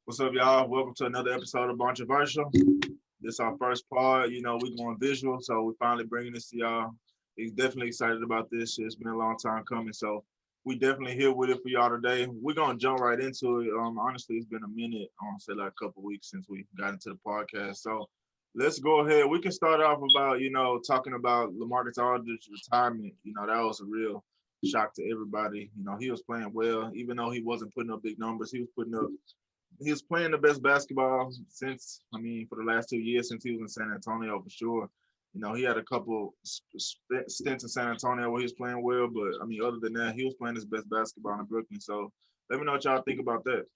What's up, y'all? Welcome to another episode of Bontroversial. This is our first part. We're going visual, so we're finally bringing this to y'all. He's definitely excited about this. It's been a long time coming, so we definitely here with it for y'all today. We're gonna jump right into it. Honestly, it's been a minute, say like a couple weeks since we got into the podcast. So let's go ahead. We can start off about talking about LaMarcus Aldridge's retirement. That was a real shock to everybody. He was playing well, even though he wasn't putting up big numbers. He was playing the best basketball since, for the last 2 years since he was in San Antonio for sure. He had a couple stints in San Antonio where he was playing well, but other than that, he was playing his best basketball in Brooklyn. So let me know what y'all think about that.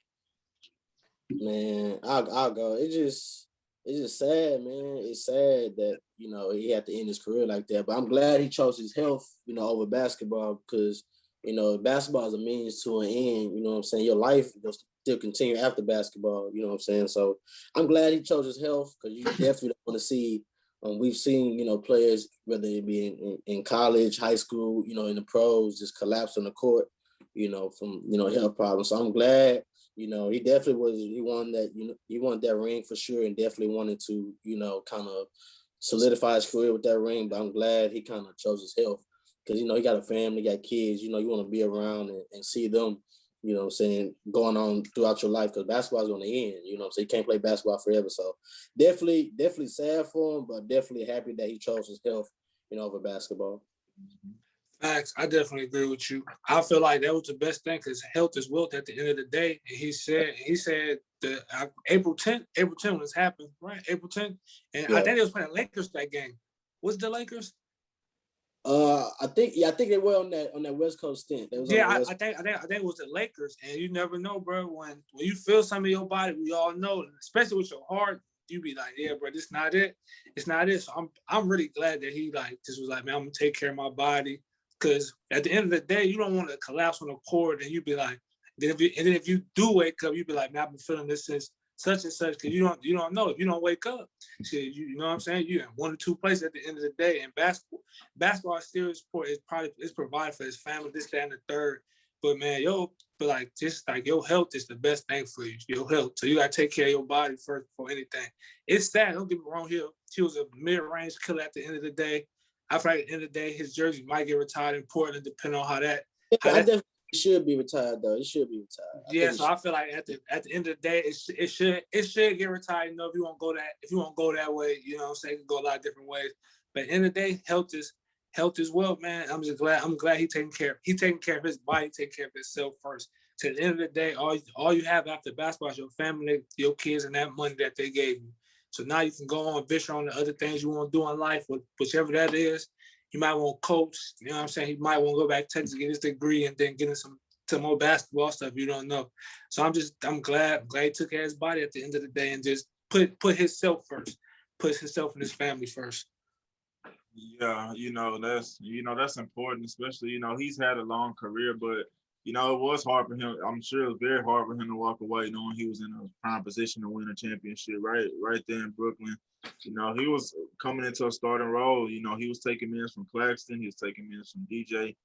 Man, I'll go. It's just sad, man. It's sad that he had to end his career like that. But I'm glad he chose his health, over basketball because basketball is a means to an end. You know what I'm saying? Your life will still continue after basketball. You know what I'm saying? So I'm glad he chose his health because you definitely don't want to see. We've seen players, whether it be in college, high school, in the pros, just collapse on the court, from health problems. So I'm glad. He definitely was. He won that ring for sure, and definitely wanted to, kind of solidify his career with that ring. But I'm glad he kind of chose his health because he got a family, got kids. You want to be around and see them. What I'm saying, going on throughout your life because basketball's going to end. So you can't play basketball forever. So definitely sad for him, but definitely happy that he chose his health, over basketball. Facts. I definitely agree with you. I feel like that was the best thing because health is wealth at the end of the day. And he said the April 10th when this happened, right? April 10th. And yeah. I think they was playing Lakers that game. Was the Lakers? I think they were on that West Coast stint. I think it was the Lakers. And you never know, bro. When you feel something in your body, we all know, especially with your heart, you be like, yeah, bro, this not it. It's not it. So I'm really glad that he just was like, man, I'm gonna take care of my body. Because at the end of the day, you don't want to collapse on the court and you be like, then if you do wake up, you be like, man, I've been feeling this since such and such. Because you don't know if you don't wake up. Shit, you know what I'm saying? You in one or two places at the end of the day. And basketball still is provided for his family, this, that, and the third. But man, your health is the best thing for you. Your health. So you gotta take care of your body first before anything. It's sad. Don't get me wrong here. He was a mid-range killer at the end of the day. I feel like at the end of the day, his jersey might get retired in Portland, depending on how that. I definitely should be retired though. It should be retired. I feel like at the end of the day, it should get retired. If you won't go that way, you know what I'm saying? It can go a lot of different ways. But at the end of the day, health is wealth, man. I'm glad he taking care of his body, taking care of himself first. So at the end of the day, all you have after basketball is your family, your kids, and that money that they gave you. So now you can go on venture on the other things you want to do in life, whichever that is. You might want to coach, you know what I'm saying? He might want to go back to Texas, get his degree, and then get in some more basketball stuff you don't know. So I'm glad he took care of his body at the end of the day and just put himself first, put himself and his family first. Yeah, that's important, especially, he's had a long career, but it was hard for him. I'm sure it was very hard for him to walk away knowing he was in a prime position to win a championship right there in Brooklyn. He was coming into a starting role. He was taking minutes from Claxton. He was taking minutes from DJ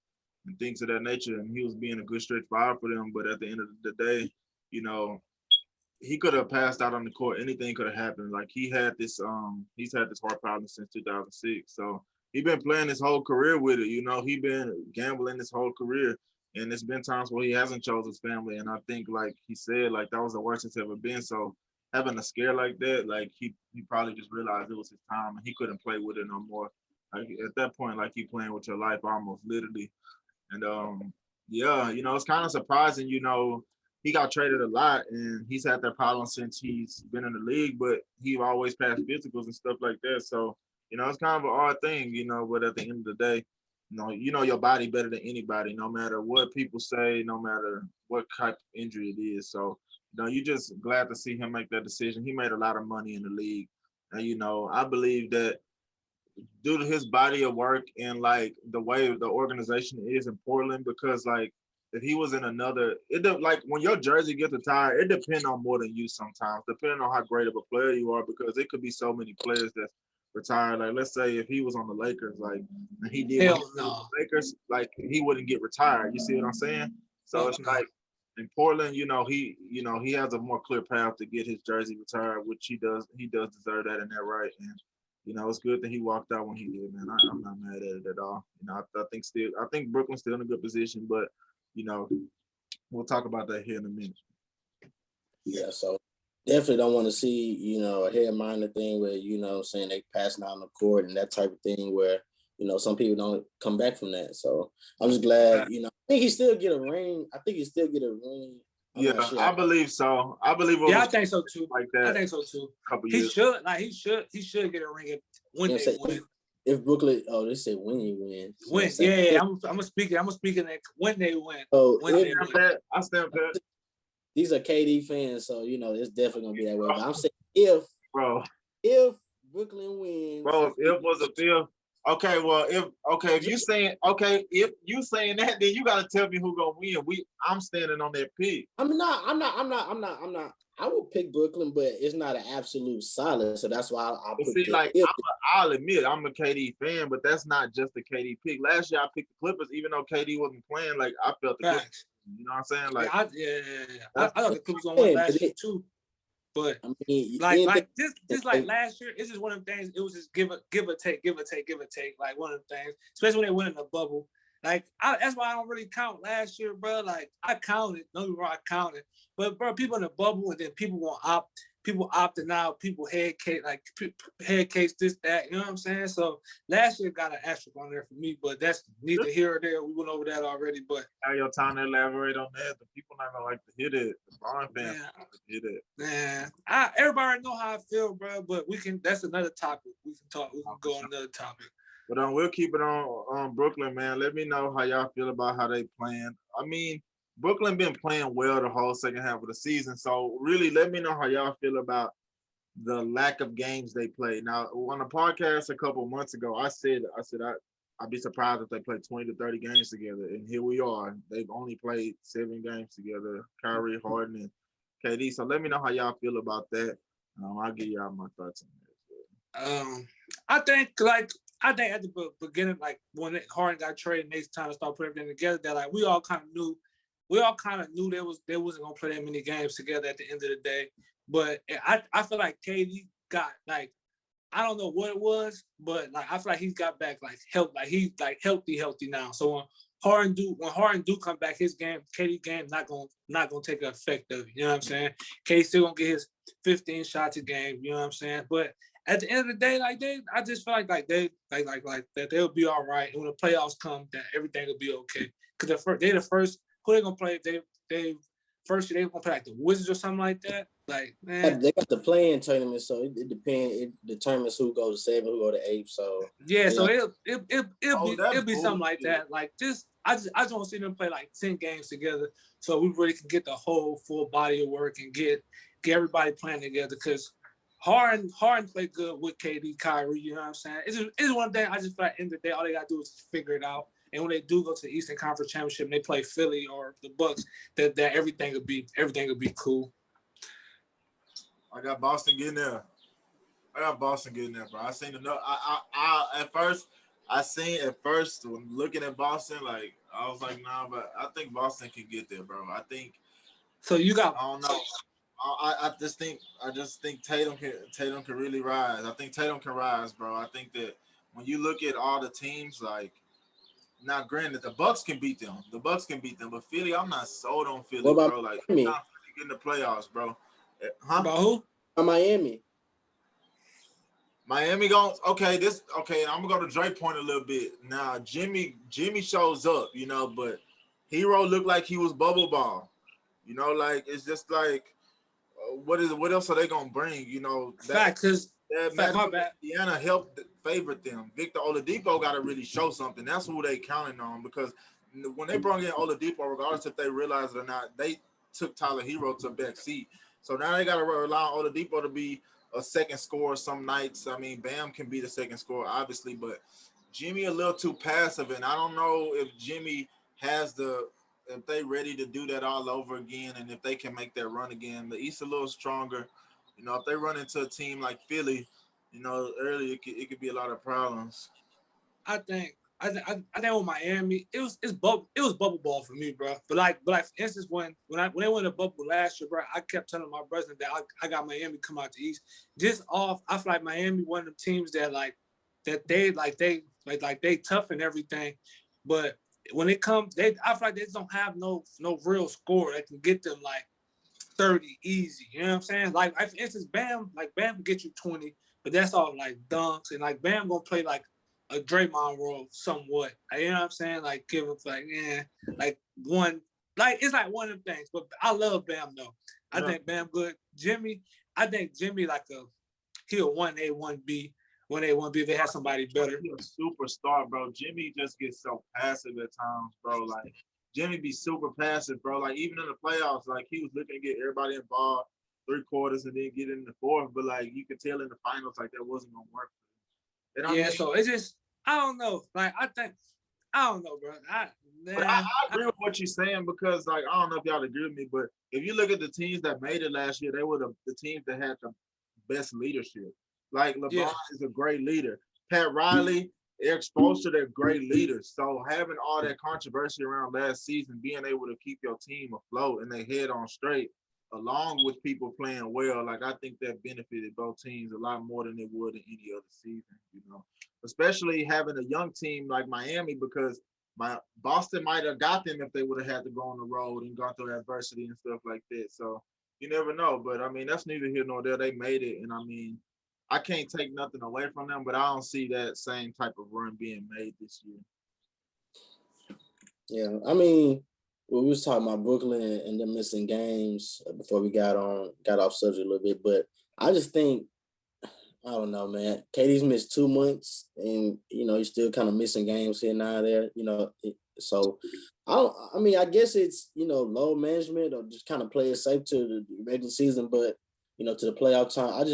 and things of that nature. And he was being a good stretch five for them. But at the end of the day, he could have passed out on the court. Anything could have happened. Like he's had this heart problem since 2006. So he's been playing his whole career with it. He's been gambling his whole career. And there's been times where he hasn't chosen his family. And I think, like he said, like that was the worst it's ever been. So having a scare like that, like he probably just realized it was his time and he couldn't play with it no more. Like at that point, like he playing with your life almost literally. And it's kind of surprising, he got traded a lot and he's had that problem since he's been in the league, but he always passed physicals and stuff like that. So, it's kind of an odd thing, but at the end of the day, you know your body better than anybody, no matter what people say, no matter what type of injury it is. So, you're just glad to see him make that decision. He made a lot of money in the league. And, I believe that due to his body of work and like the way the organization is in Portland, because like if he was in another, like when your jersey gets retired, it depends on more than you sometimes, depending on how great of a player you are, because it could be so many players that's retired. Like let's say if he was on the Lakers, like and he did the Lakers, like he wouldn't get retired. You see what I'm saying? So it's like in Portland, he has a more clear path to get his jersey retired, which he does. He does deserve that and that right. And it's good that he walked out when he did, man. I'm not mad at it at all. I think Brooklyn's still in a good position, but we'll talk about that here in a minute. Yeah, so definitely don't want to see, a head minor thing where, saying they passing out on the court and that type of thing where, some people don't come back from that. So I'm just glad, I think he still get a ring. Yeah, sure. I believe so. I believe I think so too. Like that. I think so too. Couple he years. He should get a ring when they win. If Brooklyn, they say when he wins. When, yeah, I'm speaking that when they win. Oh, I stand that. These are KD fans, so it's definitely gonna be that way. But I'm saying if Brooklyn wins, bro, if was a fifth. Okay, well, if you saying that, then you gotta tell me who gonna win. I'm standing on that pick. I'm not. I will pick Brooklyn, but it's not an absolute solid. So that's why I'll put I'll admit I'm a KD fan, but that's not just a KD pick. Last year I picked the Clippers, even though KD wasn't playing. Like I felt the Clippers. You know what I'm saying? Like I thought the Clippers gonna win last year too. But just like last year, it's just one of them things. It was just give or take. Like one of them things, especially when they went in the bubble. Like that's why I don't really count last year, bro. Like I counted, don't get me wrong, I counted. But bro, people in the bubble and then people opting out, people head case this, that, you know what I'm saying? So last year got an asterisk on there for me, but that's neither here or there. We went over that already, but have your time to elaborate on that. The people not gonna like to hear it. The Bond fans like to hear it. Man, everybody know how I feel, bro. But that's another topic. We can talk. We can go on another topic. But we'll keep it on Brooklyn, man. Let me know how y'all feel about how they playing. I mean, Brooklyn been playing well the whole second half of the season. So really, let me know how y'all feel about the lack of games they play. Now, on a podcast a couple of months ago, I said I'd be surprised if they play 20 to 30 games together. And here we are. They've only played 7 games together. Kyrie, Harden, and KD. So let me know how y'all feel about that. I'll give y'all my thoughts on that. I think at the beginning, like when Harden got traded, and they time to start putting everything together, that like we all kind of knew they wasn't gonna play that many games together at the end of the day. But I feel like KD got like, I don't know what it was, but like I feel like he's got back like health, like he's like healthy now. So when Harden do come back, his game, KD game not gonna take an effect of it. You know what I'm saying? KD still gonna get his 15 shots a game. You know what I'm saying? But at the end of the day, I just feel like they that they'll be all right. And when the playoffs come, that everything will be okay. Because they the first. Who they gonna play? They first year they gonna play like the Wizards or something like that. Like, man, they got the play-in tournament, so it depends. It determines who goes to 7, who go to 8. So yeah, so it'll be something like that. Like I just want to see them play like 10 games together, so we really can get the whole full body of work and get everybody playing together. Because Harden played good with KD, Kyrie. You know what I'm saying? It's one thing. I just feel like at the end of the day, all they gotta do is figure it out. And when they do go to the Eastern Conference Championship and they play Philly or the Bucks, that everything will be cool. I got Boston getting there. Bro. I seen enough. I seen at first when looking at Boston, like I was like, nah, but I think Boston can get there, bro. I think. So you got. I don't know. I just think Tatum can really rise. I think Tatum can rise, bro. I think that when you look at all the teams, like. Now, granted, the Bucks can beat them. But Philly, I'm not sold on Philly, bro. Like, I'm not getting the playoffs, bro. Huh? About who? Miami. Miami okay. I'm gonna go to Drake point a little bit. Now, Jimmy shows up, but Hero looked like he was bubble ball. Like it's just like, what else are they gonna bring? Fact, because my bad. Indiana helped favorite them. Victor Oladipo got to really show something. That's who they counting on, because when they brought in Oladipo, regardless if they realized it or not, they took Tyler Hero to a back seat. So now they got to rely on Oladipo to be a second scorer some nights. I mean, Bam can be the second scorer, obviously, but Jimmy a little too passive, and I don't know if Jimmy if they ready to do that all over again, and if they can make that run again. The East a little stronger. If they run into a team like Philly, early it could be a lot of problems. I think I think with Miami, it's bubble ball for me, bro. But for instance, when they went to bubble last year, bro, I kept telling my brother that I got Miami come out the East. Just off, I feel like Miami one of the teams that they tough and everything, but when it comes, I feel like they just don't have no real score that can get them like 30 easy. You know what I'm saying? Like for instance, Bam can get you 20, but that's all like dunks and like Bam gonna play like a Draymond role somewhat. Like, you know what I'm saying? Like give him like one, like it's like one of them things. But I love Bam though. I think Bam good. I think Jimmy like he a 1A, 1B, 1A, 1B if they had somebody better. He's a superstar, bro. Jimmy just gets so passive at times, bro. Like Jimmy be super passive, bro. Like even in the playoffs, like he was looking to get everybody involved 3/4 and then get in the fourth. But like you could tell in the finals, like that wasn't gonna work. And so it's just I don't know. Like I don't know, bro. I agree with what you're saying because like I don't know if y'all agree with me, but if you look at the teams that made it last year, they were the teams that had the best leadership. Like LeBron is a great leader. Pat Riley, Eric Spoelstra, they're great leaders. So having all that controversy around last season, being able to keep your team afloat and they head on straight, along with people playing well, like I think that benefited both teams a lot more than it would in any other season, you know. Especially having a young team like Miami, because Boston might have got them if they would have had to go on the road and gone through adversity and stuff like that. So you never know. But I mean, that's neither here nor there. They made it, and I mean, I can't take nothing away from them, but I don't see that same type of run being made this year. Yeah, I mean, we was talking about Brooklyn and them missing games before we got off subject a little bit, but I just think I don't know, man. KD's missed 2 months, and he's still kind of missing games here and there. So I mean, I guess it's load management or just kind of play it safe to the regular season, but to the playoff time, I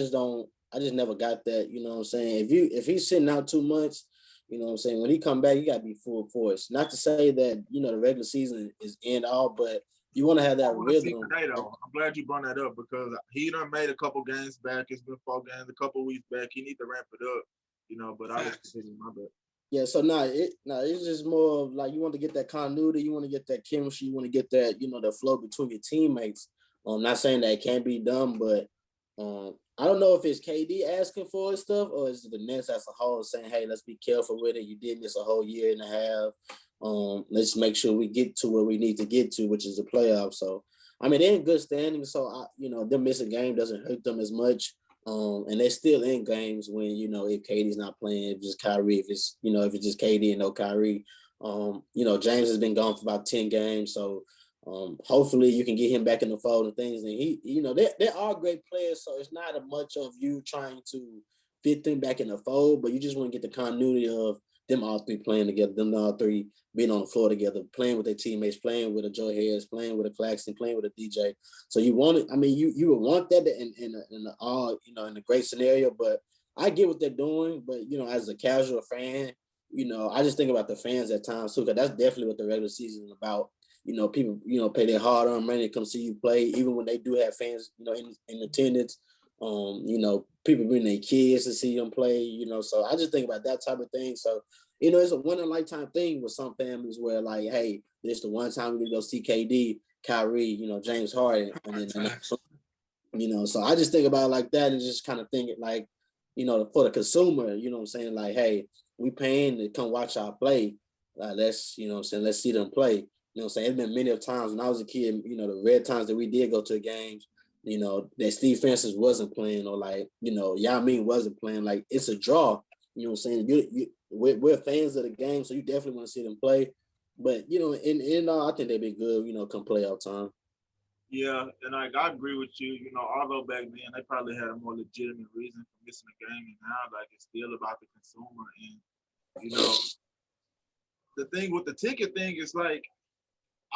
just never got that. You know what I'm saying? If he's sitting out 2 months, you know what I'm saying, when he come back, you got to be full force. Not to say that the regular season is end all, but you want to have that rhythm. Today, though, I'm glad you brought that up because he done made a couple games back. It's been 4 games, a couple weeks back. He need to ramp it up, But I just continue my bet. Yeah, so it's just more of like you want to get that continuity, you want to get that chemistry, you want to get that the flow between your teammates. Not saying that it can't be done, but I don't know if it's KD asking for his stuff or is it the Nets as a whole saying, "Hey, let's be careful with it. You did this a whole year and a half. Let's make sure we get to where we need to get to, which is the playoffs." So, I mean, they're in good standing. So, them missing a game doesn't hurt them as much. And they're still in games when, if KD's not playing, if it's just Kyrie, if it's just KD and no Kyrie. James has been gone for about 10 games. So, hopefully you can get him back in the fold and things. And they are great players. So it's not a much of you trying to fit them back in the fold, but you just want to get the continuity of them all three playing together, them all three being on the floor together, playing with their teammates, playing with a Joe Harris, playing with a Claxton, playing with a DJ. So you want it. I mean, you would want that in a great scenario, but I get what they're doing. But, as a casual fan, I just think about the fans at times too, because that's definitely what the regular season is about. People, pay their hard-earned money to come see you play, even when they do have fans, in attendance. People bring their kids to see them play, so I just think about that type of thing. So, it's a one-in-a-lifetime thing with some families where, like, hey, this is the one time we go see KD, Kyrie, James Harden, and then, so I just think about it like that and just kind of think it like, for the consumer, what I'm saying? Like, hey, we paying to come watch our play. Let's, let's see them play. It's been many of times when I was a kid, the rare times that we did go to the games, that Steve Francis wasn't playing or like, Yao Ming wasn't playing. Like, it's a draw. What I'm saying? We're fans of the game, so you definitely want to see them play. But, in all, I think they'd be good, come playoff time. Yeah, and I agree with you. Although back then they probably had a more legitimate reason for missing a game, and now like it's still about the consumer. And the thing with the ticket thing is like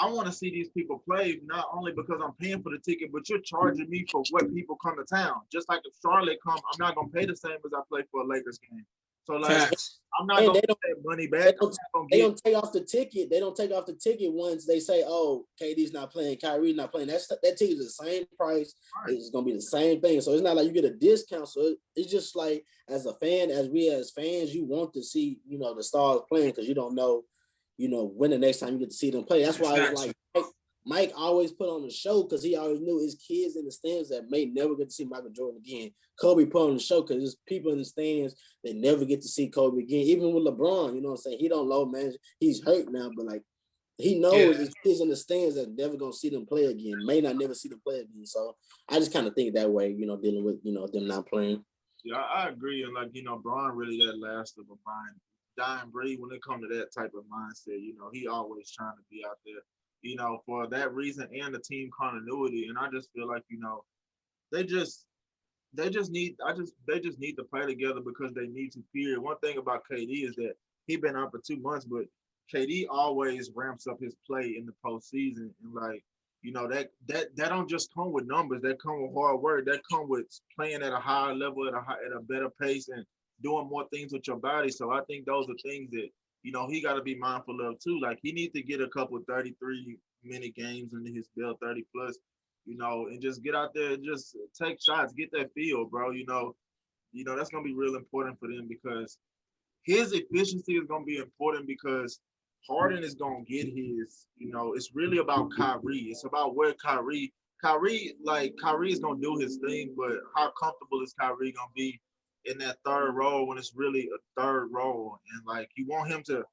I want to see these people play not only because I'm paying for the ticket, but you're charging me for what people come to town. Just like if Charlotte come, I'm not gonna pay the same as I play for a Lakers game. So like, Facts. I'm not And gonna they get don't that money they back. don't, they don't take off the ticket. They don't take off the ticket once they say, "Oh, KD's not playing, Kyrie's not playing." That ticket is the same price. Right. It's gonna be the same thing. So it's not like you get a discount. So it's just like as a fan, as fans, you want to see the stars playing because you don't know, when the next time you get to see them play. That's why I was like, Mike always put on the show because he always knew his kids in the stands that may never get to see Michael Jordan again. Kobe put on the show because there's people in the stands that never get to see Kobe again. Even with LeBron, you know what I'm saying? He don't low manage. He's hurt now, but like he knows his kids in the stands that never gonna see them play again. May not never see them play again. So I just kind of think that way, dealing with them not playing. Yeah, I agree. And like, Braun really that last of a dying breed when it comes to that type of mindset. He always trying to be out there. For that reason and the team continuity. And I just feel like, they just need they just need to play together because they need to. Period. One thing about KD is that he been out for 2 months, but KD always ramps up his play in the postseason. And like, that don't just come with numbers. That come with hard work. That come with playing at a higher level, at a better pace, and doing more things with your body. So I think those are things that he got to be mindful of too. Like he needs to get a couple 33-minute games under his belt, 30 plus, and just get out there and just take shots, get that feel, bro. That's gonna be real important for them because his efficiency is gonna be important because Harden is gonna get his. It's really about Kyrie. It's about where Kyrie is gonna do his thing, but how comfortable is Kyrie gonna be in that third role when it's really a third role? And like you want him to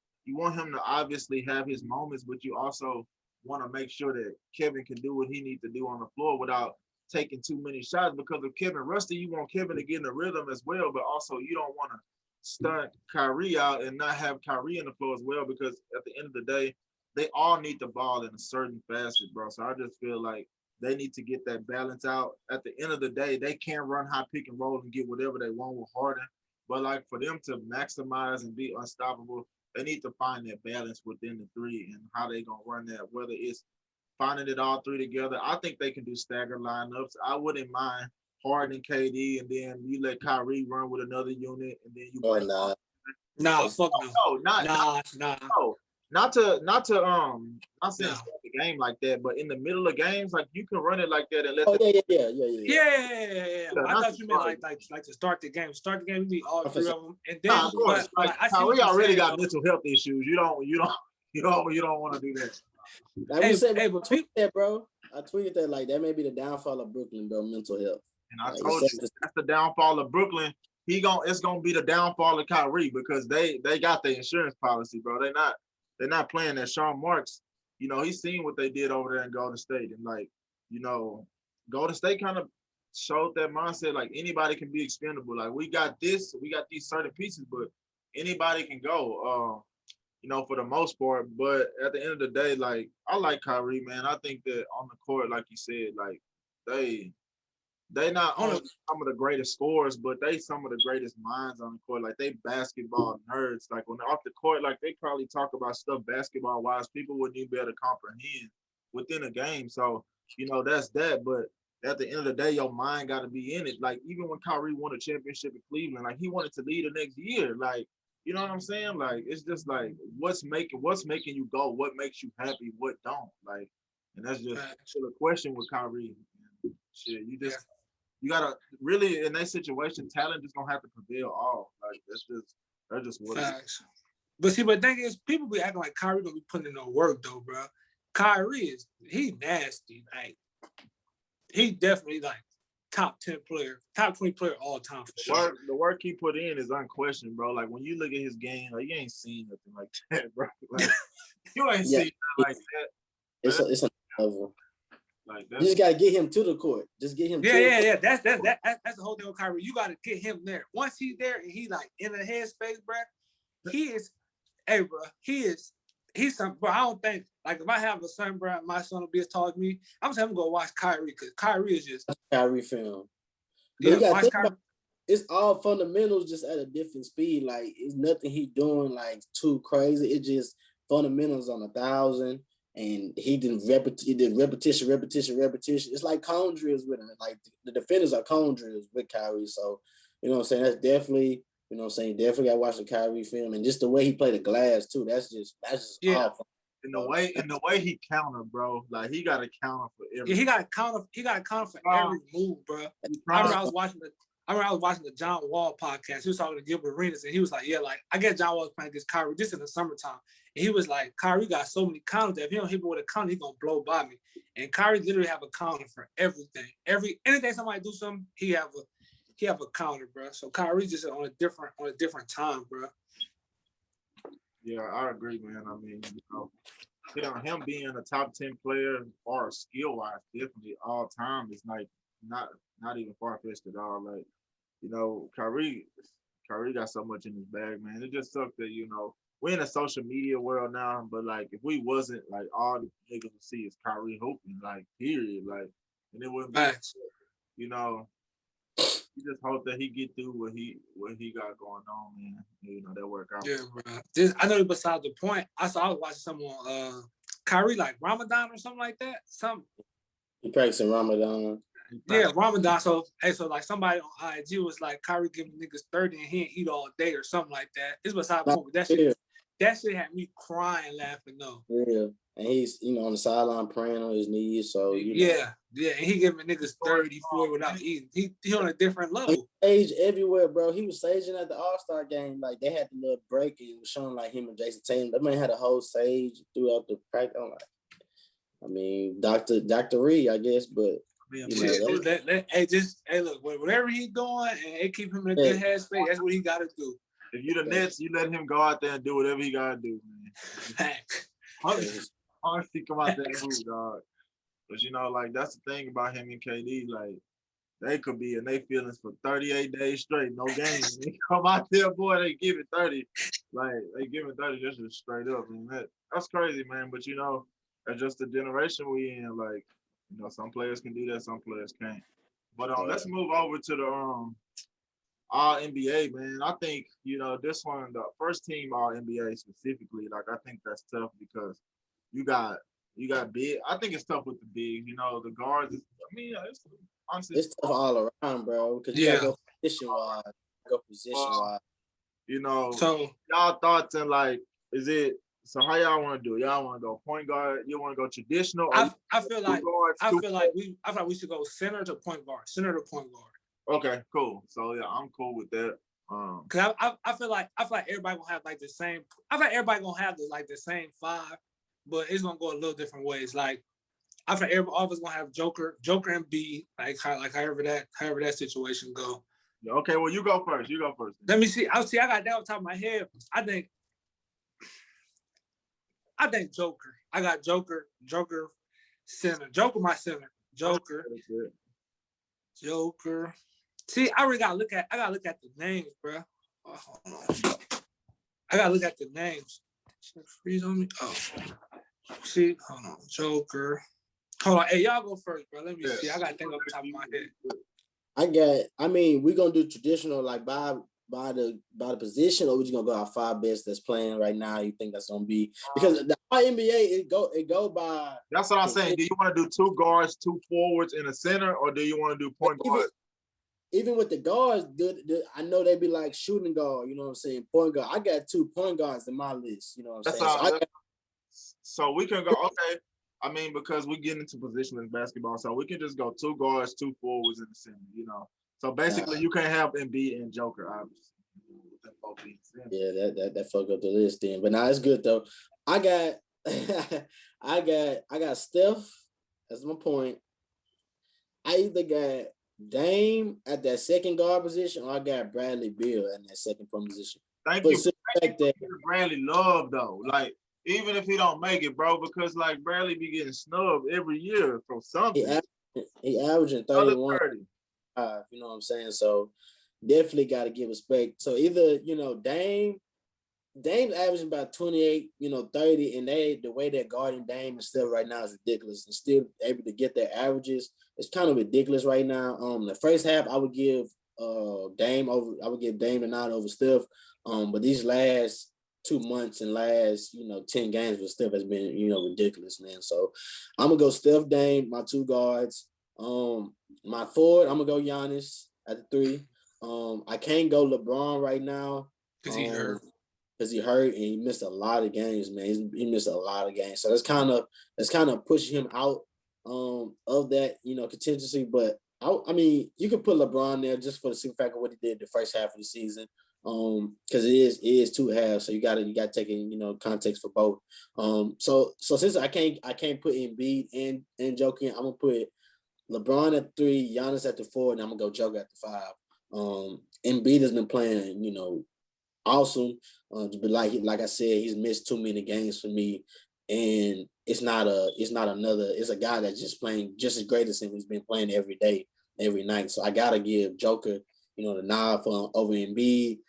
obviously have his moments, but you also want to make sure that Kevin can do what he needs to do on the floor without taking too many shots. Because of Kevin Rusty, you want Kevin to get in the rhythm as well, but also you don't want to stunt Kyrie out and not have Kyrie in the floor as well, because at the end of the day, they all need the ball in a certain facet, bro. So I just feel like they need to get that balance out. At the end of the day, they can't run high pick and roll and get whatever they want with Harden. But like for them to maximize and be unstoppable, they need to find that balance within the three and how they gonna run that. Whether it's finding it all three together, I think they can do staggered lineups. I wouldn't mind Harden and KD, and then you let Kyrie run with another unit, and then you. Fuck no. Not saying start the game like that, but in the middle of games, like you can run it like that and let. Yeah. I thought you meant like to start the game. Start the game, you need all three of them, and then. Of course, Kyrie already got mental health issues. You don't want to do that. Bro. I tweeted that like that may be the downfall of Brooklyn, bro. Mental health. And I told you that's the downfall of Brooklyn. It's gonna be the downfall of Kyrie because they got the insurance policy, bro. They're not playing that. Sean Marks, he's seen what they did over there in Golden State, and like, Golden State kind of showed that mindset. Like anybody can be expendable. Like we got these certain pieces, but anybody can go. For the most part. But at the end of the day, like I like Kyrie, man. I think that on the court, like you said, like they not only some of the greatest scorers, but they some of the greatest minds on the court. Like they basketball nerds. Like when they're off the court, like they probably talk about stuff basketball wise people wouldn't even be able to comprehend within a game. So, that's that. But at the end of the day, your mind got to be in it. Like even when Kyrie won a championship in Cleveland, like he wanted to lead the next year. Like, you know what I'm saying? Like it's just like what's making you go, what makes you happy, what don't. Like, and that's just a question with Kyrie. Shit, you gotta really in that situation, talent just gonna have to prevail all. Like that's just what it is. But see, but the thing is, people be acting like Kyrie don't be putting in no work though, bro. Kyrie he nasty. Like he definitely like top 10 player, top 20 player all time for sure. The work he put in is unquestioned, bro. Like when you look at his game, like you ain't seen nothing like that, bro. Like you ain't seen nothing like that. It's a level. Like you just gotta get him to the court. Just get him. Yeah. That's the whole thing with Kyrie. You gotta get him there. Once he's there and he like in the headspace, bro. He's some, bro. I don't think like if I have a son, bro, my son will be as tall as me. I'm just gonna go watch Kyrie because Kyrie is just Kyrie film. Yeah, watch Kyrie. It's all fundamentals, just at a different speed. Like it's nothing he doing like too crazy. It's just fundamentals on 1,000. And he did repetition. It's like cone drills with him. Like the defenders are cone drills with Kyrie. So, you know what I'm saying? That's definitely, You know what I'm saying? Definitely got to watch the Kyrie film, and just the way he played the glass too. That's just Yeah. awful. In the way he countered, bro. Like he got a counter for everything. Yeah, he got a counter for every move, bro. I remember I was watching the John Wall podcast. He was talking to Gilbert Arenas, and he was like, "Yeah, like I guess John Wall was playing against Kyrie just in the summertime." And he was like, "Kyrie got so many counters that if he don't hit me with a counter, he gonna blow by me." And Kyrie literally have a counter for everything. Anything somebody do something, he have a counter, bro. So Kyrie just on a different time, bro. Yeah, I agree, man. I mean, him being a top 10 player or skill wise, definitely all time is like not even far fetched at all. Like, Kyrie got so much in his bag, man. It just sucks that, we're in a social media world now, but like if we wasn't, like, all the niggas would see is Kyrie hooping, like, period. Like, and it wouldn't be, you just hope that he get through what he got going on, man. That work out. Yeah, bro. I know besides the point, I was watching someone Kyrie like Ramadan or something like that. He practicing Ramadan. Yeah, Ramadan. So like somebody on IG was like Kyrie giving niggas 30 and he ain't eat all day or something like that. It's beside the point. That shit had me crying laughing though. Yeah. And he's, on the sideline praying on his knees. So, Yeah. And he giving niggas 30, 40 without eating. He on a different level. He saged everywhere, bro. He was saging at the All-Star game. Like, they had the little break. And it was showing, like, him and Jason Tatum. That man had a whole sage throughout the practice. I mean, Dr. Reed, I guess, but, look, whatever he's doing, and it keep him in a good headspace, that's what he got to do. If you the Nets, you let him go out there and do whatever he got to do, man. Honestly, come out there and move, dog. But like that's the thing about him and KD. Like they could be in their feelings for 38 days straight, no games. They come out there, boy, they give it 30. Like they give it 30 just straight up. Man, that's crazy, man. But that's just the generation we in. Like some players can do that, some players can't. But let's move over to the All NBA, man. I think this one, the first team All NBA specifically. Like I think that's tough because you got big. I think it's tough with the big. The guards. Honestly, it's tough all around, bro. Because you gotta go position wise. So y'all thoughts and like, is it? So how y'all want to do? Y'all want to go point guard? You want to go traditional? I feel like we should go center to point guard. Center to point guard. Okay, cool. So yeah, I'm cool with that. Cause I feel like everybody gonna have like the same. I feel like everybody gonna have the same five, but it's gonna go a little different ways. Like I feel like every all of us gonna have Joker and B, however that situation go. Yeah, okay, well you go first. Let me see. I got that on top of my head. I think Joker. I got Joker center. Joker my center. Joker. See, I gotta look at the names, bro. Oh, hold on. I gotta look at the names. Freeze on me. Oh, see, hold on, Joker. Hold on, hey, y'all go first, bro. Let me see. I gotta think off the top of my head. We gonna do traditional like by the position, or we just gonna go our five best that's playing right now? You think that's gonna be because the NBA it go by. That's what I'm saying. Do you want to do 2 guards, 2 forwards in a center, or do you want to do point guard? Even with the guards, I know they be like shooting guard. You know what I'm saying? Point guard. I got 2 point guards in my list. You know what I'm saying? So we can go. Okay. I mean, because we get into position in basketball, so we can just go 2 guards, 2 forwards in the center. So basically, you can't have Embiid and Joker, obviously. Yeah, that fuck up the list then. But now it's good though. I got I got Steph. That's my point. I either got Dame at that second guard position, or I got Bradley Beal in that second point position. Thank you. Bradley love though. Like even if he don't make it, bro, because like Bradley be getting snubbed every year for something. He averaging 31. You know what I'm saying? So definitely got to give respect. So either Dame's averaging about 28, 30, and the way they're guarding Dame and stuff right now is ridiculous. And still able to get their averages, it's kind of ridiculous right now. The first half I would give Dame the nod over Steph. But these last 2 months and last 10 games with Steph has been ridiculous, man. So I'm gonna go Steph, Dame, my 2 guards. My forward, I'm gonna go Giannis at the 3. I can't go LeBron right now. Because he hurt. Because he hurt and he missed a lot of games, man. He missed a lot of games. So that's kind of pushing him out of that, contingency. But I mean, you can put LeBron there just for the simple fact of what he did the first half of the season. Because it is 2 halves, so you gotta take in, context for both. So since I can't put Embiid and Joker, I'm gonna put LeBron at 3, Giannis at the 4, and I'm gonna go Joker at the 5. Embiid has been playing, awesome. But like I said, he's missed too many games for me, and it's a guy that's just playing just as great as him. He's been playing every day, every night. So I gotta give Joker, the nod for over Embiid.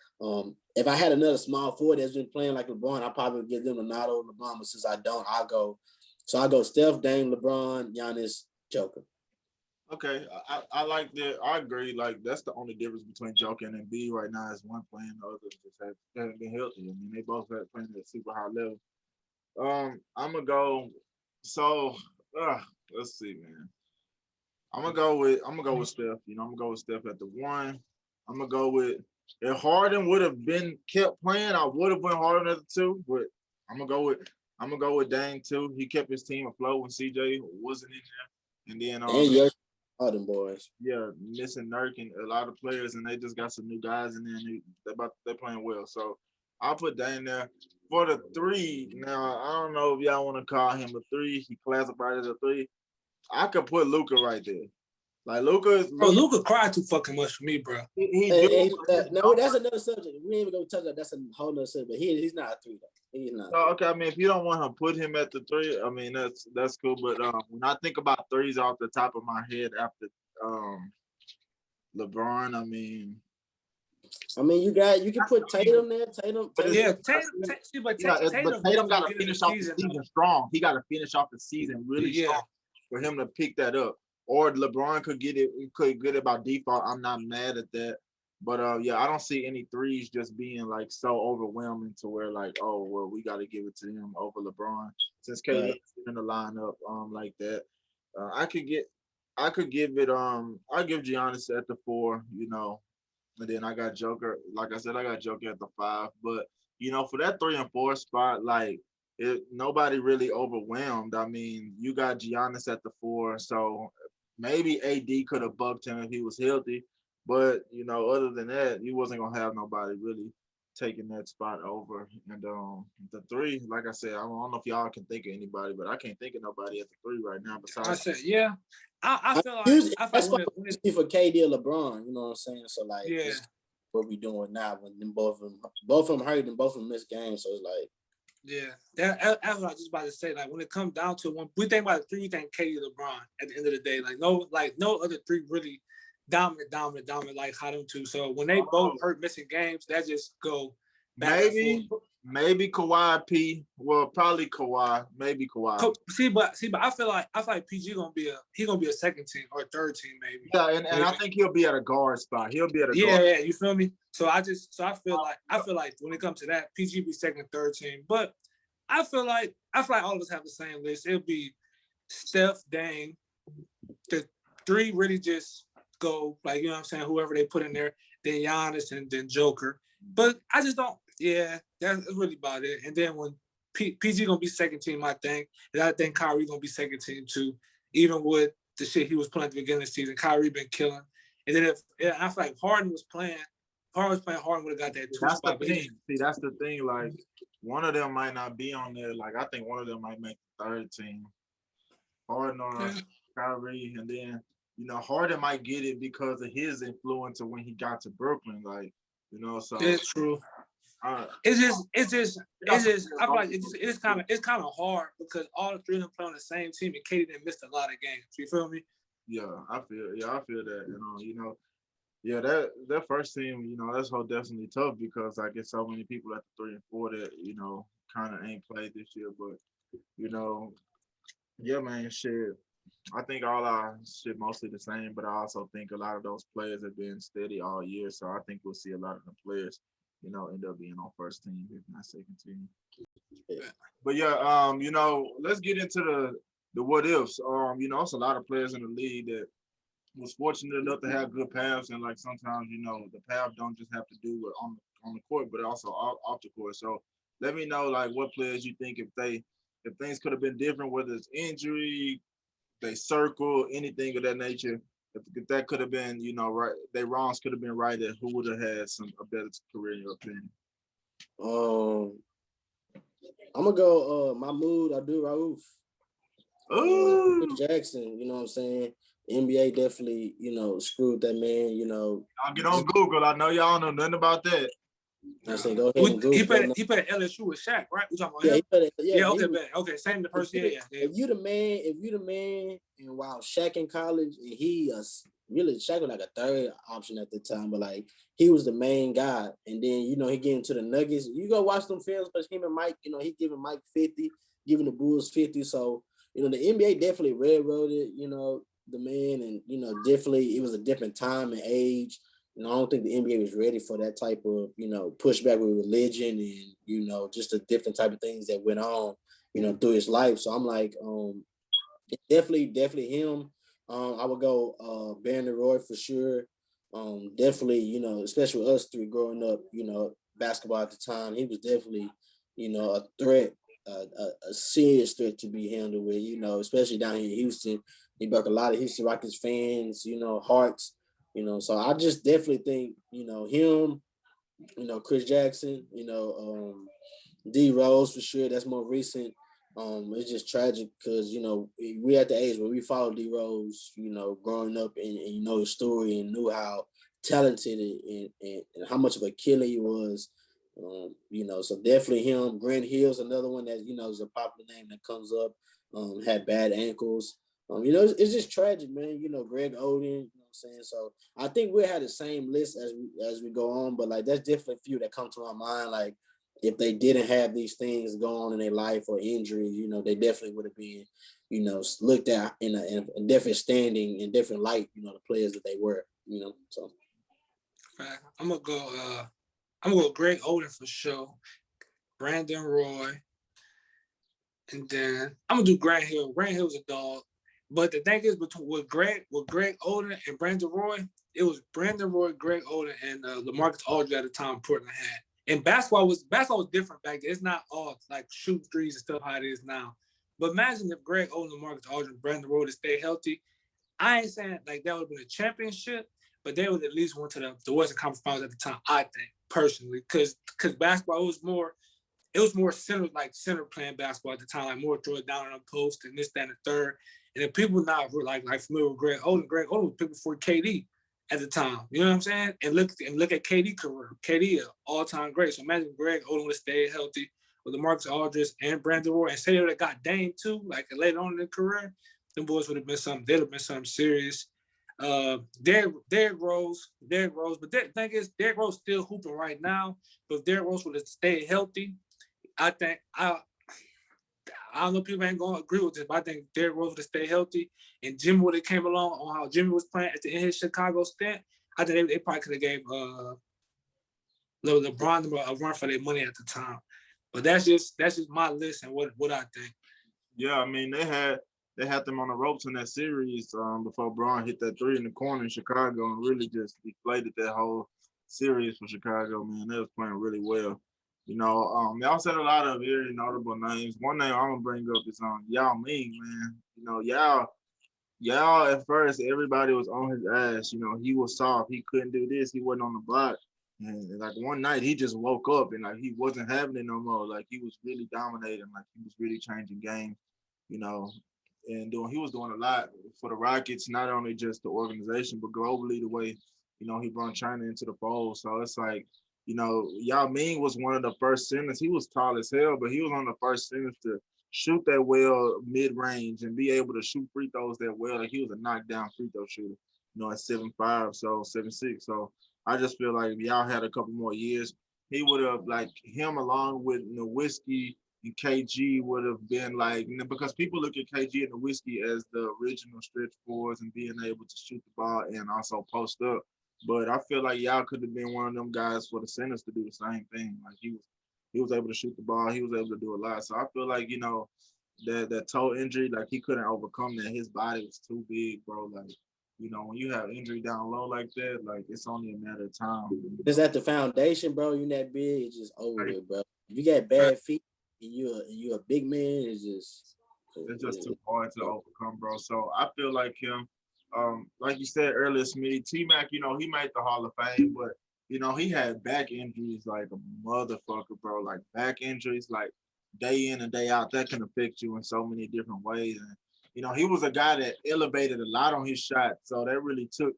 If I had another small forward that's been playing like LeBron, I probably would give them a nod over LeBron. But since I don't, I'll go Steph, Dame, LeBron, Giannis, Joker. Okay, I like that. I agree. Like that's the only difference between Joker and Embiid right now is one playing, the other just haven't been healthy. I mean, they both had playing at a super high level. I'm gonna go. So, let's see, man. I'm gonna go with Steph. I'm gonna go with Steph at the 1. I'm gonna go with if Harden would have been kept playing, I would have went Harden at the 2. But I'm gonna go with Dame too. He kept his team afloat when CJ wasn't in there, and then And you're all them boys. yeah, missing Nurk and a lot of players, and they just got some new guys in there, and they're playing well. So I'll put Dame there. For the 3, now I don't know if y'all want to call him a 3. He classified as a 3. I could put Luka right there. Like Luka cried too fucking much for me, bro. No, that's another subject. We ain't even gonna touch that. That's a whole nother subject. But he's not a 3 though. He's not. Okay, I mean, if you don't want to put him at the 3, I mean that's cool. But when I think about 3s off the top of my head after LeBron, I mean, you can put Tatum there. Tatum. But Tatum got to finish off the season strong. He got to finish off the season really strong for him to pick that up. Or LeBron could get it by default. I'm not mad at that. But I don't see any 3s just being like so overwhelming to where like, oh well, we got to give it to him over LeBron since KD's in the lineup like that. I could give it I'll give Giannis at the 4, and then I got Joker. Like I said, I got Joker at the 5. But for that 3 and 4 spot, like nobody really overwhelmed. I mean, you got Giannis at the 4, so maybe AD could have bucked him if he was healthy. But other than that, you wasn't gonna have nobody really taking that spot over. And the 3, like I said, I don't know if y'all can think of anybody, but I can't think of nobody at the 3 right now. Besides, I said, yeah. I feel like that's what for KD or LeBron. You know what I'm saying? So like, what we doing now when both of them hurt and both of them missed games. So it's like, that's what I was just about to say. Like when it comes down to when we think about the 3, we think KD or LeBron. At the end of the day, no other 3 really dominant like how them 2. So when they both hurt missing games, that just go back and forth. Maybe Kawhi P. Well, probably Kawhi. Maybe Kawhi. See, but I feel like PG gonna be a second team or third team maybe. Yeah, and I think he'll be at a guard spot. He'll be at a guard. Yeah, you feel me? So I feel like when it comes to that, PG be second, third team. But I feel like all of us have the same list. It'll be Steph, Dame. The 3 really just go like, you know what I'm saying, whoever they put in there, then Giannis and then Joker. But I just don't. Yeah, that's really about it. And then when PG gonna be second team, I think, and I think Kyrie gonna be second team too. Even with the shit he was playing at the beginning of the season, Kyrie been killing. And then I feel like Harden would have got that 2 that's spot. The thing. See, that's the thing. Like one of them might not be on there. Like I think one of them might make the 3rd team. Harden or Kyrie, and then Harden might get it because of his influence of when he got to Brooklyn. Like so it's true. It's just. I feel like it's kind of hard because all the 3 of them play on the same team, and Katie didn't miss a lot of games. You feel me? Yeah, I feel that. That first team, that's whole definitely tough because I get so many people at the 3 and 4 that kind of ain't played this year. But yeah, man, shit. I think all our shit mostly the same, but I also think a lot of those players have been steady all year. So I think we'll see a lot of the players, end up being on first team, if not second team. Yeah. But let's get into the what ifs. It's a lot of players in the league that, was fortunate enough to have good paths, and like sometimes the path don't just have to do with on the court, but also off the court. So let me know like what players you think if things could have been different, whether it's injury, they circle, anything of that nature. If that could have been, right, their wrongs could have been righted, who would have had a better career in your opinion? Um, I'm gonna go. Mahmoud Abdul Rauf. Ooh, Chris Jackson, you know what I'm saying? The NBA definitely, screwed that man, I'll get on Google. I know y'all don't know nothing about that. I say go ahead and Google. He played at LSU with Shaq, right? We talking about yeah, him? yeah, Okay, okay, same the person. Yeah. If you the man, and while Shaq in college, and he really Shaq was like a third option at the time, but like he was the main guy. And then he get into the Nuggets. You go watch them films, but him and Mike, he giving Mike 50, giving the Bulls 50. So the NBA definitely railroaded, the man, and definitely it was a different time and age. I don't think the NBA was ready for that type of, pushback with religion and, just the different type of things that went on, through his life. So I'm like, definitely him. I would go Baron Roy for sure. Definitely, especially with us three growing up, basketball at the time, he was definitely, a threat, a serious threat to be handled with, especially down here in Houston. He broke a lot of Houston Rockets fans, hearts. So I just definitely think, him, Chris Jackson, D Rose for sure. That's more recent. It's just tragic because, we at the age where we followed D Rose, growing up and you know his story and knew how talented and how much of a killer he was. So definitely him. Grant Hill's another one that, is a popular name that comes up, had bad ankles. It's just tragic, man. Greg Oden, you know what I'm saying? So I think we'll have the same list as we go on, but like that's definitely a few that come to my mind. Like if they didn't have these things going on in their life or injuries, they definitely would have been, looked at in a different standing, in different light, the players that they were, So I'm gonna go Greg Oden for sure. Brandon Roy. And then I'm gonna do Grant Hill. Grant Hill's a dog. But the thing is, with Greg Oden and Brandon Roy, it was Brandon Roy, Greg Oden, and LaMarcus Aldridge at the time Portland had. And basketball was different back then. It's not all like shoot threes and stuff how it is now. But imagine if Greg Oden, LaMarcus Aldridge, and Brandon Roy to stay healthy. I ain't saying like that would have been a championship, but they would at least went to the Western Conference Finals at the time. I think personally, because basketball was more center playing basketball at the time, like more throw it down on the post and this, that, and the third. And then people not like familiar with Greg Oden. Greg Oden was picked before KD at the time. You know what I'm saying? And look at KD career. KD is all-time great. So imagine Greg Oden would stay healthy with LaMarcus Aldridge and Brandon Roy, and say they would have got Dame too, like later on in their career. Them boys would have been something. They'd have been something serious. Derrick Rose. But the thing is, Derrick Rose still hooping right now. But if Derrick Rose would have stayed healthy, I think I don't know, people ain't gonna agree with this, but I think Derrick Rose would have stayed healthy and Jimmy would have came along on how Jimmy was playing at the end of his Chicago stint. I think they probably could have gave LeBron a run for their money at the time. But that's just my list and what I think. Yeah, I mean they had them on the ropes in that series before Braun hit that three in the corner in Chicago and really just deflated that whole series for Chicago. Man, they was playing really well. Y'all said a lot of very notable names. One name I'm gonna bring up is Yao Ming, man. Yao at first everybody was on his ass. He was soft. He couldn't do this. He wasn't on the block. And like one night he just woke up and like he wasn't having it no more. Like he was really dominating. Like he was really changing games. You know, and he was doing a lot for the Rockets, not only just the organization, but globally the way, he brought China into the fold. So it's like, Yao Ming was one of the first centers. He was tall as hell, but he was one of the first centers to shoot that well mid-range and be able to shoot free throws that well. Like he was a knockdown free throw shooter, at 7'5", so 7'6". So I just feel like if y'all had a couple more years, he would have, like, him along with Nowitzki and KG would have been like, because people look at KG and Nowitzki as the original stretch fours and being able to shoot the ball and also post up. But I feel like y'all could have been one of them guys for the centers to do the same thing. Like he was able to shoot the ball. He was able to do a lot. So I feel like, that toe injury, like he couldn't overcome that. His body was too big, bro. Like You know, when you have injury down low like that, like it's only a matter of time. Just at the foundation, bro. You're that big, it's just over Like, with, bro. If you got bad feet and you're a big man, it's just too hard to overcome, bro. So I feel like him, like you said earlier, Smitty, T-Mac, you know, he made the Hall of Fame, but you know, he had back injuries like a motherfucker, bro. Like back injuries, like day in and day out, that can affect you in so many different ways. And you know, he was a guy that elevated a lot on his shot. So that really took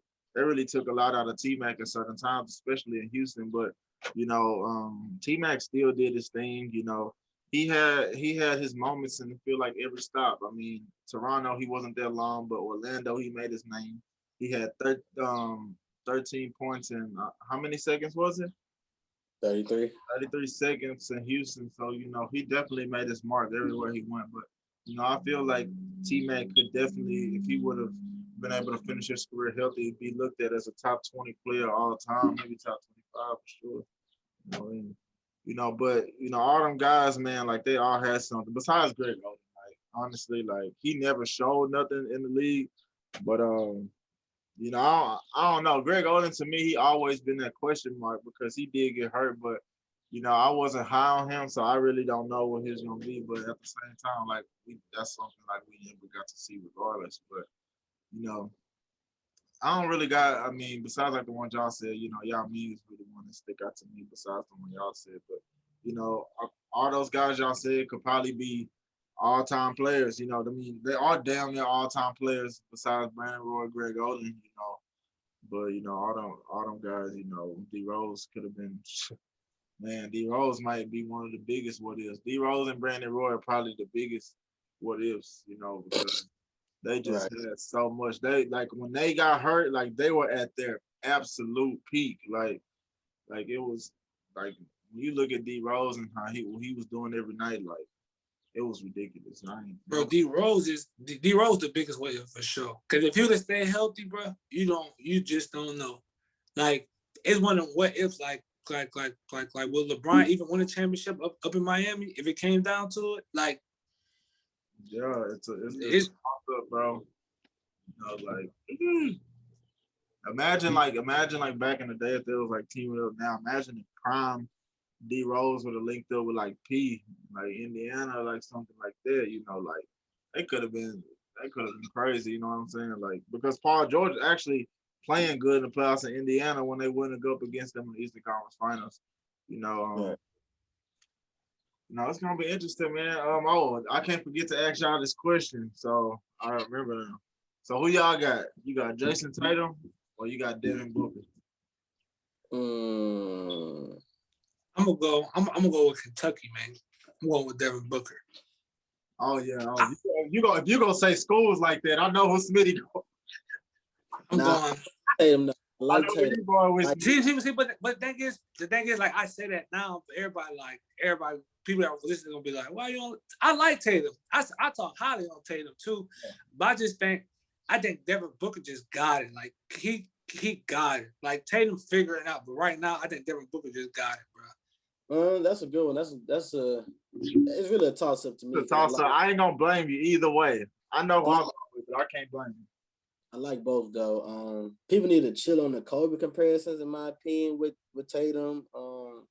a lot out of T-Mac at certain times, especially in Houston. But you know, T-Mac still did his thing, you know he had his moments and feel like every stop. I mean, Toronto, he wasn't there long, but Orlando, he made his name. He had 13 points in how many seconds was it? 33. 33 seconds in Houston. So, you know, he definitely made his mark everywhere he went. But, you know, I feel like T-Mac could definitely, if he would have been able to finish his career healthy, be looked at as a top 20 player all time, maybe top 25 for sure. You know, and, but all them guys, man, like they all had something. Besides Greg Oden, like honestly, like he never showed nothing in the league. But I don't know. Greg Oden to me, he always been that question mark because he did get hurt, but I wasn't high on him, so I really don't know what he's gonna be. But at the same time, like that's something like we never got to see regardless. But you know, I don't really got. I mean, besides like the one y'all said, y'all means really one that stick out to me. Besides the one y'all said, but all those guys y'all said could probably be all-time players. I mean, they are damn near all-time players. Besides Brandon Roy, Greg Oden, but all them guys, D Rose could have been. Man, D Rose might be one of the biggest what ifs. D Rose and Brandon Roy are probably the biggest what ifs. Because they just Right. had so much. They like when they got hurt, like they were at their absolute peak. Like it was like when you look at D Rose and how he was doing every night, like it was ridiculous. Bro, D Rose the biggest way for sure. Because if you would stay healthy, bro, you just don't know. Like it's one of them what ifs. Like will LeBron even win a championship up in Miami if it came down to it? Like yeah, it's up, bro. Like imagine back in the day if there was like teaming up now. Imagine if prime D Rose would have linked up with like P, like Indiana, like something like that. Like it could have been crazy. You know what I'm saying? Like because Paul George actually playing good in the playoffs in Indiana when they wouldn't go up against them in the Eastern Conference Finals. It's gonna be interesting, man. I can't forget to ask y'all this question, so I remember now. So who y'all got? You got Jason Tatum or you got Devin Booker? I'm gonna go with Kentucky, man. I'm going with Devin Booker. Oh yeah. If you gonna say schools like that, I know who Smitty go. I'm going. Tatum, like Tatum. See, but the thing is, like I say that now, but everybody, people that are listening gonna be like, "Why you don't?" I like Tatum. I talk highly on Tatum too, but I think Devin Booker just got it. Like he got it. Like Tatum figuring it out, but right now I think Devin Booker just got it, bro. That's a good one. It's really a toss up to me. I ain't gonna blame you either way. I know who I'm going with, but I can't blame you. I like both though. People need to chill on the Kobe comparisons, in my opinion, with Tatum.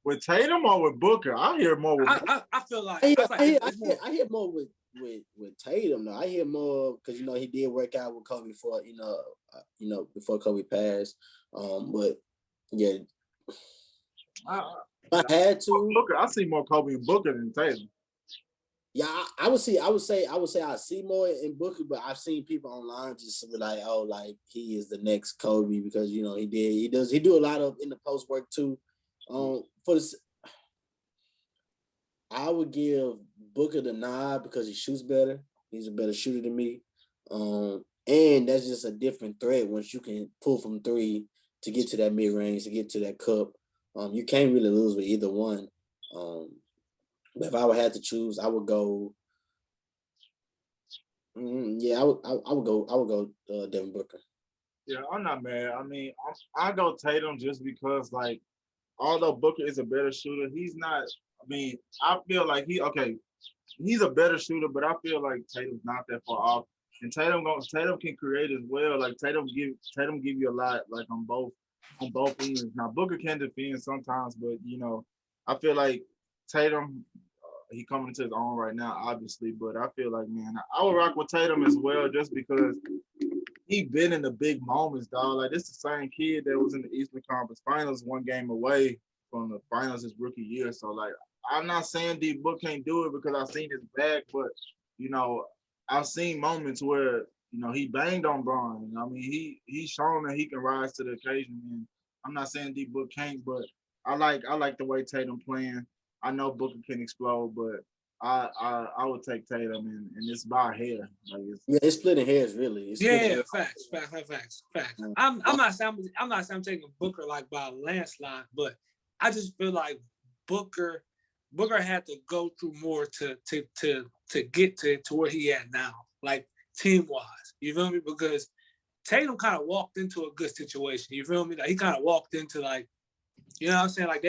With Tatum or with Booker? I hear more with. I feel like I hear more with Tatum though. I hear more because he did work out with Kobe before before Kobe passed. But yeah, if I had to, Booker, I see more Kobe and Booker than Tatum. Yeah, I would say I see more in Booker, but I've seen people online just be like, oh, like he is the next Kobe because he do a lot of in the post work too. I would give Booker the nod because he shoots better. He's a better shooter than me. And that's just a different threat once you can pull from three to get to that mid range, to get to that cup. You can't really lose with either one. But if I would have to choose, I would go. I would go Devin Booker. Yeah, I'm not mad. I mean, I go Tatum just because, like, although Booker is a better shooter, he's not. I mean, I feel like he's a better shooter, but I feel like Tatum's not that far off. And Tatum can create as well. Like Tatum give you a lot, like on both ends. Now Booker can defend sometimes, but I feel like Tatum he coming to his own right now, obviously. But I feel like, man, I would rock with Tatum as well, just because he been in the big moments, dog. Like, this the same kid that was in the Eastern Conference Finals, one game away from the finals his rookie year. So, like, I'm not saying D Book can't do it because I've seen his back, but you know, I've seen moments where he banged on Braun. I mean, he's shown that he can rise to the occasion. And I'm not saying D Book can't, but I like the way Tatum playing. I know Booker can explode, but I would take Tatum, and it's by hair. Like it's splitting hairs, really. It's splitting Yeah, facts. hairs. I'm not saying I'm taking Booker like by a landslide, but I just feel like Booker had to go through more to get to where he at now, like team wise. You feel me? Because Tatum kind of walked into a good situation. You feel me? Like he kind of walked into like, you know what I'm saying? Like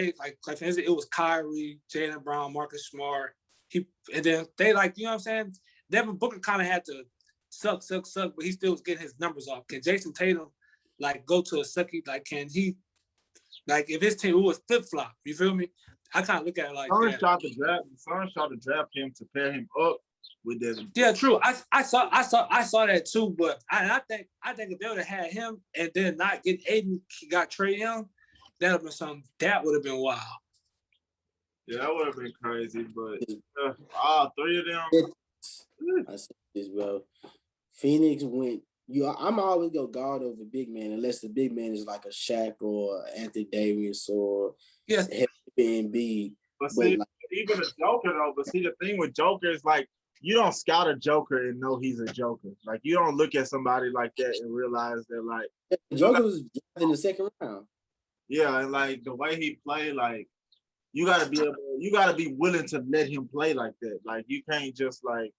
for instance, it was Kyrie, Jaylen Brown, Marcus Smart. And then they like, you know what I'm saying? Devin Booker kind of had to suck, but he still was getting his numbers off. Can Jason Tatum like go to a sucky? Like, can he like if his team was flip flop? You feel me? I kind of look at it like Suns that. tried to draft him to pair him up with Devin. Yeah, true. I saw that too, but I think if they would have had him and then not get Aiden, he got Trae Young, that would have been something that would have been wild. Yeah, that would have been crazy, but all three of them. I said this, bro. Phoenix went. I'm always go guard over big man unless the big man is like a Shaq or Anthony Davis or Embiid. But see, even a Joker though. But see, the thing with Joker is like you don't scout a Joker and know he's a Joker. Like you don't look at somebody like that and realize that like Joker was in the second round. Yeah, and like the way he played, like you gotta be willing to let him play like that. Like you can't just like,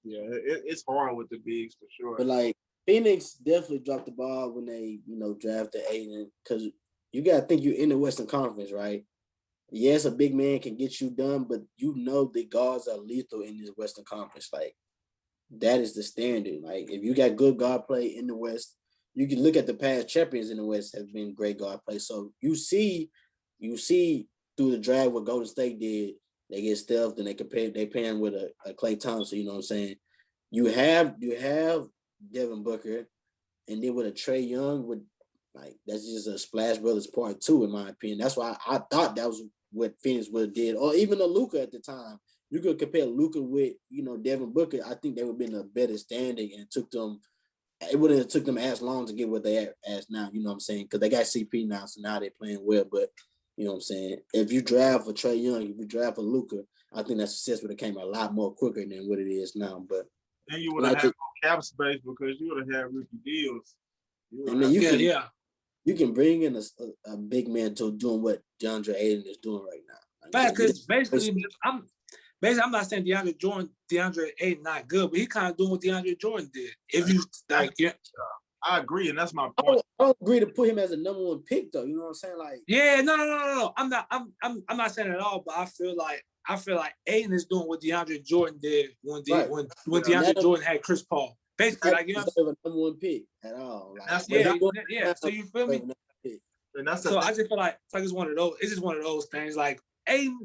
it's hard with the bigs for sure. But like Phoenix definitely dropped the ball when they, drafted Aiden, because you gotta think you're in the Western Conference, right? Yes, a big man can get you done, but the guards are lethal in this Western Conference. Like that is the standard. Like if you got good guard play in the West, you can look at the past champions in the West have been great guard play. So you see through the draft what Golden State did. They get stealthed and they pairing with a Klay Thompson. You know what I'm saying? You have Devin Booker, and then with a Trae Young, that's just a Splash Brothers part 2 in my opinion. That's why I thought that was what Phoenix would have did, or even a Luka at the time. You could compare Luka with Devin Booker. I think they would have been a better standing, and it wouldn't have took them as long to get what they are as now. You know what I'm saying? Because they got CP now, so now they're playing well. But you know what I'm saying? If you draft for Trae Young, if you draft for Luka, I think that success would have came a lot more quicker than what it is now. But then you would have had more cap space because you would have had rookie deals. You can bring in a big man to doing what DeAndre Ayton is doing right now. Because basically, I'm not saying DeAndre Ayton not good, but he kind of doing what DeAndre Jordan did. If you like, I agree, and that's my point. I don't agree to put him as a number 1 pick, though. You know what I'm saying? Like, no. I'm not saying at all, but I feel like Ayton is doing what DeAndre Jordan did when DeAndre Jordan had Chris Paul. Basically, like, a number 1 pick at all. Like, So you feel me? So I just feel like it's one of those. It's just one of those things. Like Ayton,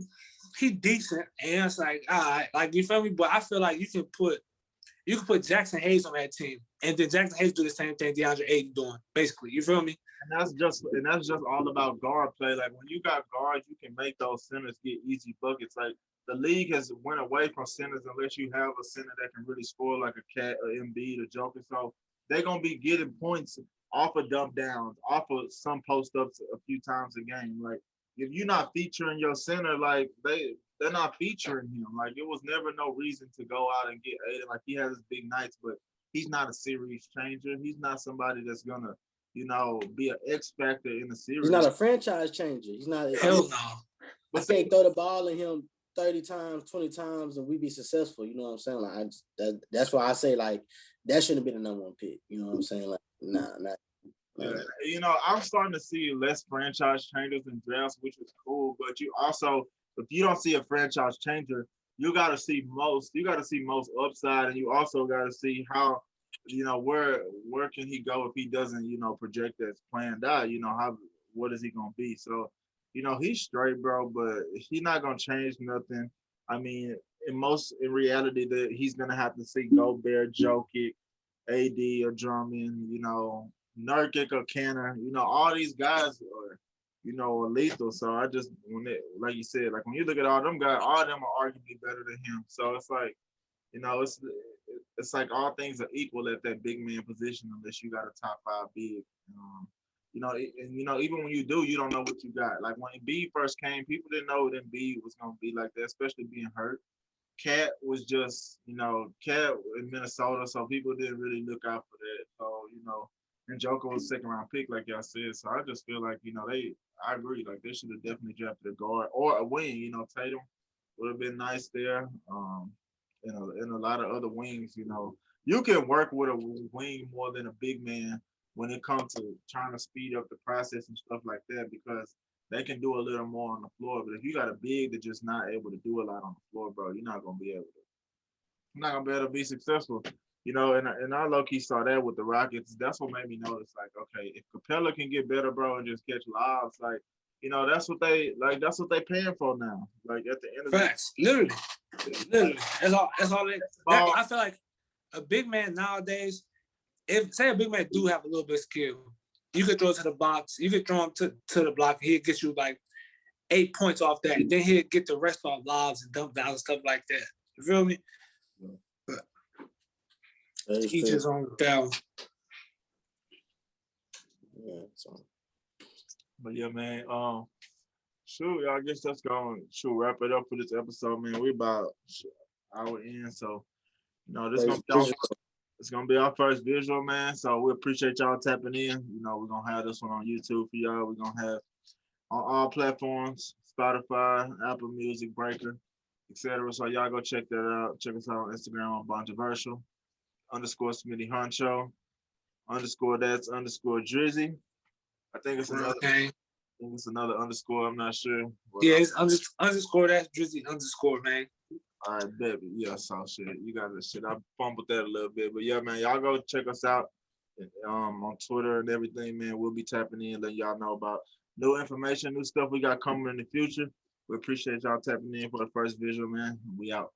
he decent, and it's like, all right, like you feel me. But I feel like you can put Jackson Hayes on that team, and then Jackson Hayes do the same thing DeAndre Ayton doing. Basically, you feel me? And that's just all about guard play. Like when you got guards, you can make those centers get easy buckets. Like the league has went away from centers unless you have a center that can really score like a Cat, or Embiid, or Joker. So they're gonna be getting points off of dump downs, off of some post ups a few times a game. Like if you're not featuring your center, like they're not featuring him. Like it was never no reason to go out and get Aiden. Like he has his big nights, but he's not a series changer. He's not somebody that's gonna be an X factor in the series. He's not a franchise changer. He's not. Hell no. I can't throw the ball in him 30 times, 20 times, and we be successful. You know what I'm saying? Like that's why I say like that shouldn't have been the number 1 pick. You know what I'm saying? Like not. Yeah. I'm starting to see less franchise changers in drafts, which is cool. But you also, if you don't see a franchise changer, you got to see most upside, and you also got to see how, where can he go if he doesn't, project as planned out. What is he gonna be? So, he's straight, bro, but he's not gonna change nothing. I mean, in reality, that he's gonna have to see Gobert, Jokic, AD, or Drummond, Nurkic or Canner, all these guys are, lethal. So I just, like you said, like when you look at all them guys, all of them are arguably better than him. So it's like, it's like all things are equal at that big man position unless you got a top five big. Even when you do, you don't know what you got. Like when Embiid first came, people didn't know what Embiid was gonna be like that, especially being hurt. Cat was just, Cat in Minnesota, so people didn't really look out for that. So, and Joker was second round pick, like y'all said. So I just feel like, I agree, like they should have definitely drafted a guard or a wing. Tatum would have been nice there. And a lot of other wings, you can work with a wing more than a big man when it comes to trying to speed up the process and stuff like that, because they can do a little more on the floor. But if you got a big that's just not able to do a lot on the floor, bro, you're not gonna be able to. You're not gonna be able to be successful. And I low key saw that with the Rockets. That's what made me notice, like, okay, if Capella can get better, bro, and just catch lives, like, that's what they paying for now. Like at the end of facts, literally. That's all. I feel like a big man nowadays, if say a big man do have a little bit of skill, you could throw it to the box, you could throw him to the block, and he'll get you like 8 points off that. And then he'll get the rest off lobs and dump downs and stuff like that. You feel me? But each his own style. Yeah, so. But yeah, man. Shoot, I guess that's going to wrap it up for this episode, man. We about hour in, so it's gonna be our first visual, man. So we appreciate y'all tapping in. We're gonna have this one on YouTube for y'all. We're gonna have on all platforms, Spotify, Apple Music, Breaker, etc. So y'all go check that out. Check us out on Instagram on Bontroversial _Smitty Honcho _that's _Drizzy. I think it's another. Okay. I think it's another underscore. I'm not sure. Yeah, it's underscore that's Drizzy _ man. All right, baby. Yeah, so shit. You got this shit. I fumbled that a little bit. But yeah, man, y'all go check us out on Twitter and everything, man. We'll be tapping in, letting y'all know about new information, new stuff we got coming in the future. We appreciate y'all tapping in for the first visual, man. We out.